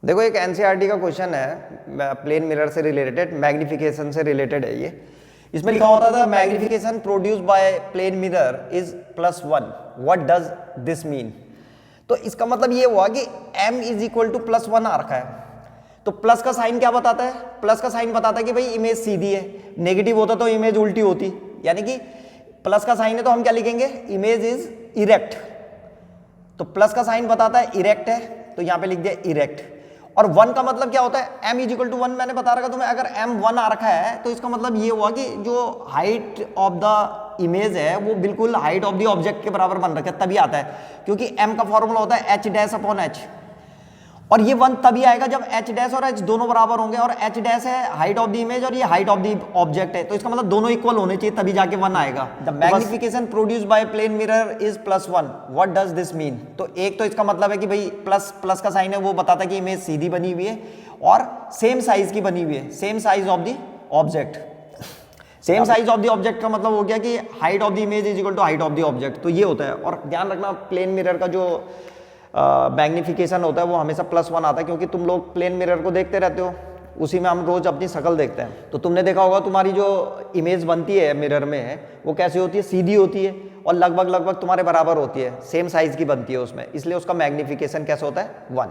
देखो एक एनसीईआरटी का क्वेश्चन है प्लेन मिरर से रिलेटेड, मैग्निफिकेशन से रिलेटेड है ये। इसमें लिखा होता था magnification produce by plane mirror is +1, what does this mean. तो इसका मतलब ये हुआ कि m इज इक्वल टू +1 आ रखा है। तो प्लस का साइन क्या बताता है? प्लस का साइन बताता है कि भाई इमेज सीधी है, नेगेटिव होता तो इमेज उल्टी होती, यानी कि प्लस का साइन है तो हम क्या लिखेंगे? Image is erect. तो प्लस का साइन बताता है इरेक्ट है, तो यहां पे लिख दिया इरेक्ट। और 1 का मतलब क्या होता है? m इज इक्वल टू 1 मैंने बता रखा तुम्हें। अगर m 1 आ रखा है तो इसका मतलब ये हुआ कि जो हाइट ऑफ द इमेज है वो बिल्कुल हाइट ऑफ द ऑब्जेक्ट के बराबर बन रखा है, तभी आता है, क्योंकि m का फॉर्मूला होता है h'/h। और ये 1 तभी आएगा जब h' और h दोनों बराबर होंगे, और h' है हाइट ऑफ द इमेज और ये हाइट ऑफ द ऑब्जेक्ट है, तो इसका मतलब दोनों इक्वल होने चाहिए तभी जाके 1 आएगा। The magnification produced by plane mirror is +1, what does this mean. तो एक तो इसका मतलब है कि भाई प्लस का साइन है वो बताता है कि इमेज सीधी बनी हुई है और सेम साइज की बनी हुई है, same size of the object. Same size of the object का मतलब हो गया कि height of the image is equal to height of the object, तो ये होता है। और ध्यान रखना प्लेन मिरर का जो मैग्निफिकेशन होता है वो हमेशा +1 आता है, क्योंकि तुम लोग प्लेन मिरर को देखते रहते हो, उसी में हम रोज अपनी शक्ल देखते हैं। तो तुमने देखा होगा तुम्हारी जो इमेज बनती है मिरर में वो कैसी होती है? सीधी होती है और लगभग तुम्हारे बराबर होती है, सेम साइज की बनती है उसमें, इसलिए उसका मैग्निफिकेशन कैसा होता है? 1।